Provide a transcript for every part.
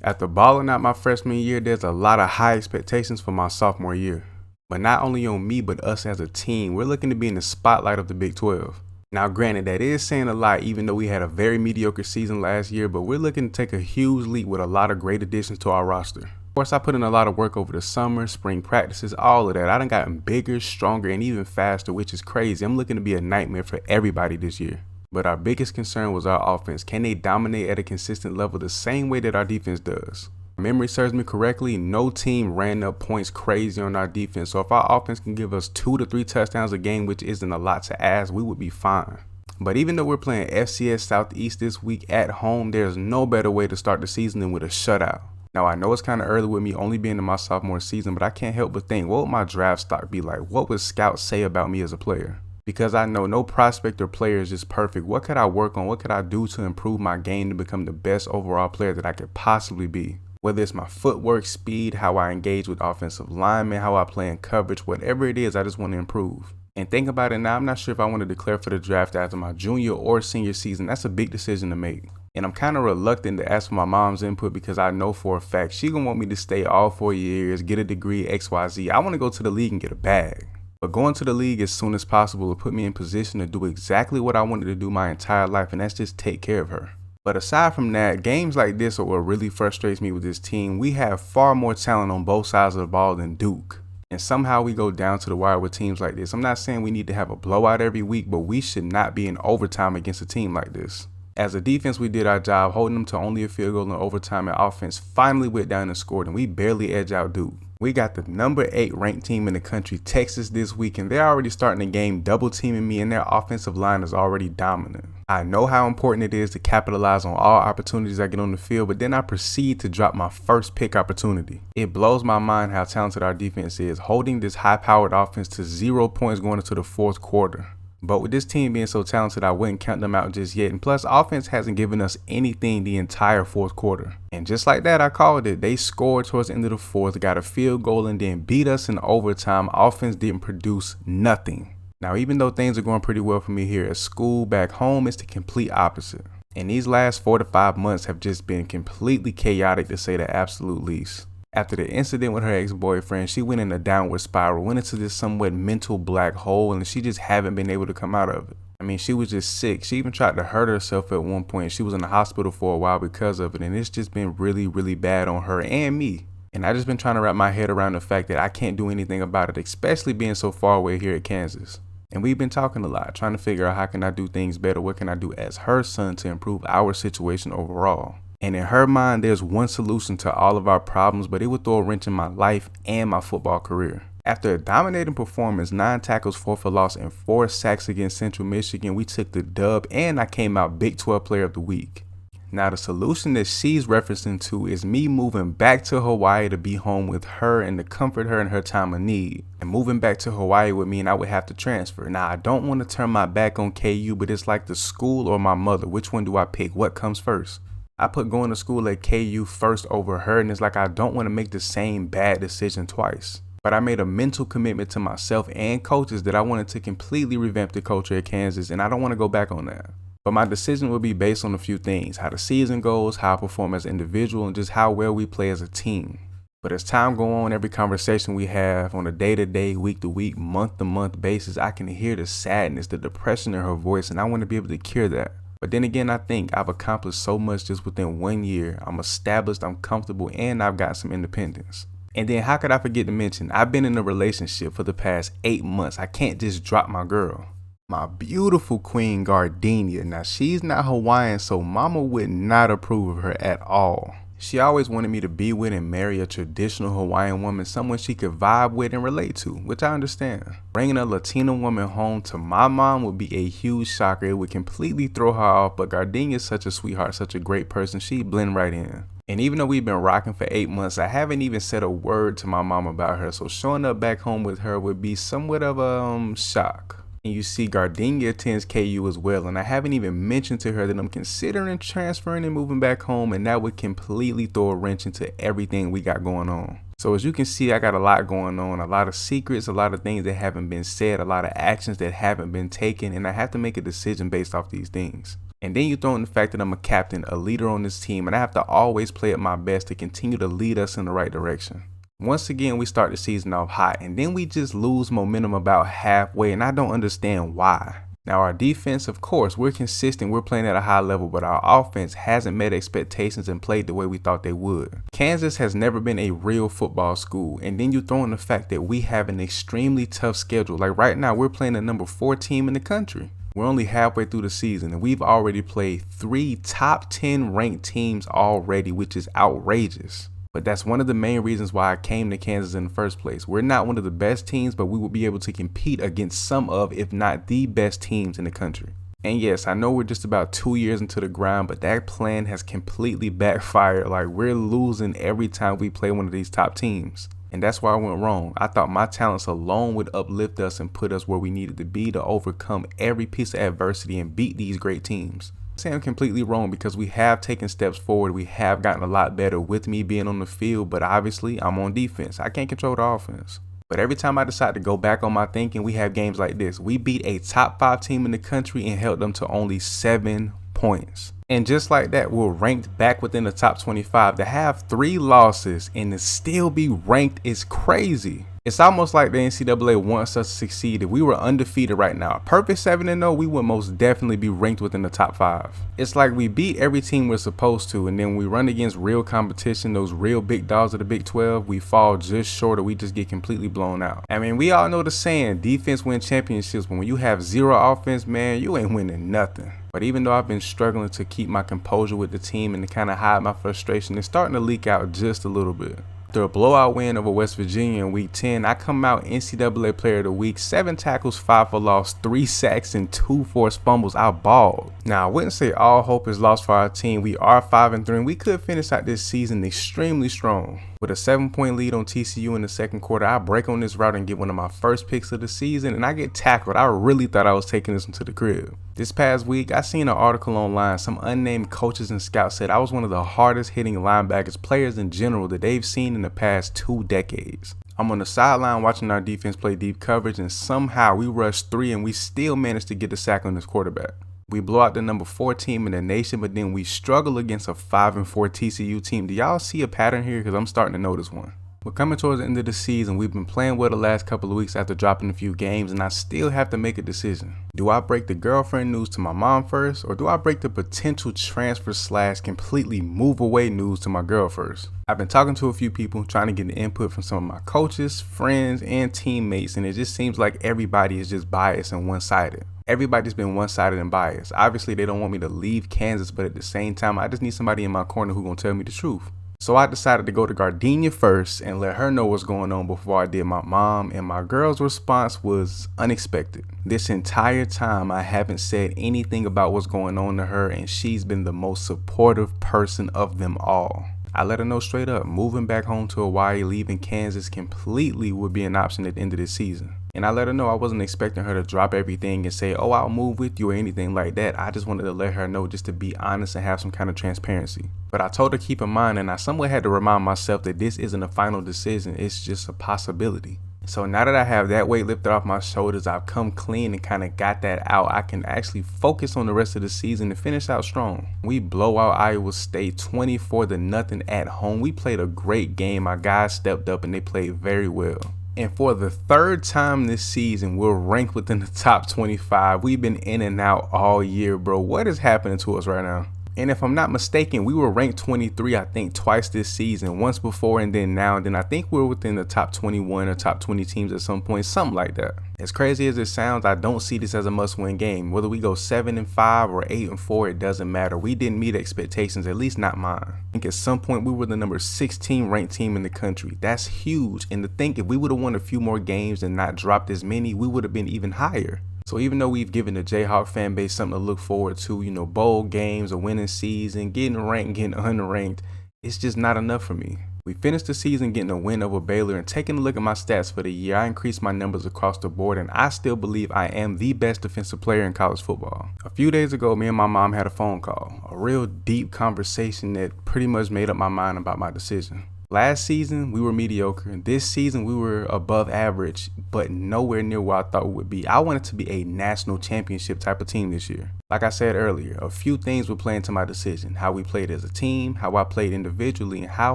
After balling out my freshman year, there's a lot of high expectations for my sophomore year. But not only on me, but us as a team, we're looking to be in the spotlight of the Big 12. Now granted, that is saying a lot even though we had a very mediocre season last year, but we're looking to take a huge leap with a lot of great additions to our roster. Of course, I put in a lot of work over the summer, spring practices, all of that. I done gotten bigger, stronger, and even faster, which is crazy. I'm looking to be a nightmare for everybody this year. But our biggest concern was our offense. Can they dominate at a consistent level the same way that our defense does? If memory serves me correctly, no team ran up points crazy on our defense. So if our offense can give us 2 to 3 touchdowns a game, which isn't a lot to ask, we would be fine. But even though we're playing FCS Southeast this week at home, there's no better way to start the season than with a shutout. Now I know it's kind of early with me only being in my sophomore season, but I can't help but think, what would my draft stock be like? What would scouts say about me as a player? Because I know no prospect or player is just perfect. What could I work on? What could I do to improve my game to become the best overall player that I could possibly be? Whether it's my footwork, speed, how I engage with offensive linemen, how I play in coverage, whatever it is, I just want to improve. And think about it now, I'm not sure if I want to declare for the draft after my junior or senior season. That's a big decision to make. And I'm kind of reluctant to ask for my mom's input because I know for a fact she gonna want me to stay all 4 years, get a degree, XYZ. I want to go to the league and get a bag. But going to the league as soon as possible will put me in position to do exactly what I wanted to do my entire life, and that's just take care of her. But aside from that, games like this are what really frustrates me with this team. We have far more talent on both sides of the ball than Duke. And somehow we go down to the wire with teams like this. I'm not saying we need to have a blowout every week, but we should not be in overtime against a team like this. As a defense, we did our job, holding them to only a field goal in overtime, and offense finally went down and scored, and we barely edged out Duke. We got the number 8 ranked team in the country, Texas, this week, and they're already starting the game double teaming me, and their offensive line is already dominant. I know how important it is to capitalize on all opportunities I get on the field, but then I proceed to drop my first pick opportunity. It blows my mind how talented our defense is, holding this high-powered offense to 0 points going into the fourth quarter. But with this team being so talented, I wouldn't count them out just yet. And plus, offense hasn't given us anything the entire fourth quarter. And just like that, I called it. They scored towards the end of the fourth, got a field goal, and then beat us in overtime. Offense didn't produce nothing. Now, even though things are going pretty well for me here at school, back home, it's the complete opposite. And these last 4 to 5 months have just been completely chaotic, to say the absolute least. After the incident with her ex-boyfriend, she went in a downward spiral, went into this somewhat mental black hole, and she just haven't been able to come out of it. I mean, she was just sick. She even tried to hurt herself at one point. She was in the hospital for a while because of it, and it's just been really, really bad on her and me. And I just been trying to wrap my head around the fact that I can't do anything about it, especially being so far away here at Kansas. And we've been talking a lot, trying to figure out how can I do things better, what can I do as her son to improve our situation overall. And in her mind, there's one solution to all of our problems, but it would throw a wrench in my life and my football career. After a dominating performance, 9 tackles, 4 for loss, and 4 sacks against Central Michigan, we took the dub and I came out Big 12 Player of the Week. Now the solution that she's referencing to is me moving back to Hawaii to be home with her and to comfort her in her time of need. And moving back to Hawaii would mean I would have to transfer. Now I don't want to turn my back on KU, but it's like the school or my mother. Which one do I pick? What comes first? I put going to school at KU first over her, and it's like I don't want to make the same bad decision twice. But I made a mental commitment to myself and coaches that I wanted to completely revamp the culture at Kansas, and I don't want to go back on that. But my decision will be based on a few things: how the season goes, how I perform as an individual, and just how well we play as a team. But as time goes on, every conversation we have on a day-to-day, week-to-week, month-to-month basis, I can hear the sadness, the depression in her voice, and I want to be able to cure that. But then again, I think I've accomplished so much just within 1 year. I'm established, I'm comfortable, and I've got some independence. And then how could I forget to mention, I've been in a relationship for the past 8 months. I can't just drop my girl. My beautiful queen Gardenia. Now she's not Hawaiian, so mama would not approve of her at all. She always wanted me to be with and marry a traditional Hawaiian woman, someone she could vibe with and relate to, which I understand. Bringing a Latina woman home to my mom would be a huge shocker. It would completely throw her off, but Gardenia is such a sweetheart, such a great person. She'd blend right in. And even though we've been rocking for 8 months, I haven't even said a word to my mom about her, so showing up back home with her would be somewhat of a shock. And you see, Gardenia attends KU as well, and I haven't even mentioned to her that I'm considering transferring and moving back home, and that would completely throw a wrench into everything we got going on. So as you can see, I got a lot going on, a lot of secrets, a lot of things that haven't been said, a lot of actions that haven't been taken, and I have to make a decision based off these things. And then you throw in the fact that I'm a captain, a leader on this team, and I have to always play at my best to continue to lead us in the right direction. Once again, we start the season off hot, and then we just lose momentum about halfway, and I don't understand why. Now, our defense, of course, we're consistent, we're playing at a high level, but our offense hasn't met expectations and played the way we thought they would. Kansas has never been a real football school, and then you throw in the fact that we have an extremely tough schedule. Like right now, we're playing the number 4 team in the country. We're only halfway through the season, and we've already played 3 top 10 ranked teams already, which is outrageous. But that's one of the main reasons why I came to Kansas in the first place. We're not one of the best teams, but we will be able to compete against some of, if not the best teams in the country. And yes, I know we're just about 2 years into the grind, but that plan has completely backfired. Like, we're losing every time we play one of these top teams. And that's why I went wrong. I thought my talents alone would uplift us and put us where we needed to be to overcome every piece of adversity and beat these great teams. I'm completely wrong because we have taken steps forward. We have gotten a lot better with me being on the field, but obviously I'm on defense. I can't control the offense. But every time I decide to go back on my thinking, we have games like this. We beat a top 5 team in the country and held them to only 7 points. And just like that, we're ranked back within the top 25. To have 3 losses and to still be ranked is crazy. It's almost like the NCAA wants us to succeed. If we were undefeated right now, a perfect 7-0, we would most definitely be ranked within the top 5. It's like we beat every team we're supposed to, and then we run against real competition, those real big dogs of the Big 12, we fall just short or we just get completely blown out. I mean, we all know the saying, defense wins championships, but when you have 0 offense, man, you ain't winning nothing. But even though I've been struggling to keep my composure with the team and to kind of hide my frustration, it's starting to leak out just a little bit. After a blowout win over West Virginia in week 10, I come out NCAA Player of the Week, 7 tackles, 5 for loss, 3 sacks, and 2 forced fumbles. I balled. Now, I wouldn't say all hope is lost for our team. We are 5-3, and we could finish out this season extremely strong. With a 7-point lead on TCU in the second quarter, I break on this route and get one of my first picks of the season, and I get tackled. I really thought I was taking this one to the crib. This past week, I seen an article online. Some unnamed coaches and scouts said I was one of the hardest hitting linebackers, players in general, that they've seen in the past 2 decades. I'm on the sideline watching our defense play deep coverage, and somehow we rushed 3 and we still managed to get the sack on this quarterback. We blow out the number 4 team in the nation, but then we struggle against a 5-4 TCU team. Do y'all see a pattern here? Because I'm starting to notice one. We're coming towards the end of the season. We've been playing well the last couple of weeks after dropping a few games, and I still have to make a decision. Do I break the girlfriend news to my mom first, or do I break the potential transfer / completely move away news to my girl first? I've been talking to a few people, trying to get the input from some of my coaches, friends, and teammates, and it just seems like everybody is just biased and one-sided. Everybody's been one-sided and biased. Obviously, they don't want me to leave Kansas, but at the same time, I just need somebody in my corner who's gonna tell me the truth. So I decided to go to Gardenia first and let her know what's going on before I did my mom, and my girl's response was unexpected. This entire time, I haven't said anything about what's going on to her, and she's been the most supportive person of them all. I let her know straight up, moving back home to Hawaii, leaving Kansas completely would be an option at the end of this season. And I let her know I wasn't expecting her to drop everything and say, oh, I'll move with you or anything like that. I just wanted to let her know, just to be honest and have some kind of transparency. But I told her keep in mind, and I somewhat had to remind myself that this isn't a final decision. It's just a possibility. So now that I have that weight lifted off my shoulders, I've come clean and kind of got that out. I can actually focus on the rest of the season and finish out strong. We blow out Iowa State 24-0 at home. We played a great game. Our guys stepped up and they played very well. And for the 3rd time this season, we're ranked within the top 25. We've been in and out all year, bro. What is happening to us right now? And if I'm not mistaken, we were ranked 23, I think, twice this season. Once before and then now. And then I think we're within the top 21 or top 20 teams at some point. Something like that. As crazy as it sounds, I don't see this as a must-win game. Whether we go 7-5 or 8-4, it doesn't matter. We didn't meet expectations, at least not mine. I think at some point we were the number 16 ranked team in the country. That's huge. And to think if we would have won a few more games and not dropped as many, we would have been even higher. So even though we've given the Jayhawk fan base something to look forward to, you know, bowl games, a winning season, getting ranked, getting unranked, it's just not enough for me. We finished the season getting a win over Baylor, and taking a look at my stats for the year, I increased my numbers across the board, and I still believe I am the best defensive player in college football. A few days ago, me and my mom had a phone call, a real deep conversation that pretty much made up my mind about my decision. Last season, we were mediocre. This season, we were above average, but nowhere near where I thought we would be. I wanted to be a national championship type of team this year. Like I said earlier, a few things were playing to my decision. How we played as a team, how I played individually, and how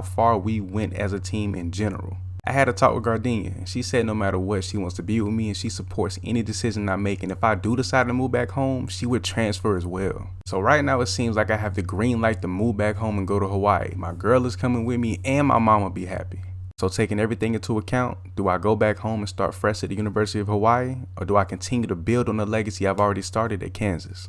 far we went as a team in general. I had a talk with Gardenia, and she said no matter what, she wants to be with me and she supports any decision I make, and if I do decide to move back home, she would transfer as well. So right now it seems like I have the green light to move back home and go to Hawaii. My girl is coming with me and my mom will be happy. So taking everything into account, do I go back home and start fresh at the University of Hawaii, or do I continue to build on the legacy I've already started at Kansas?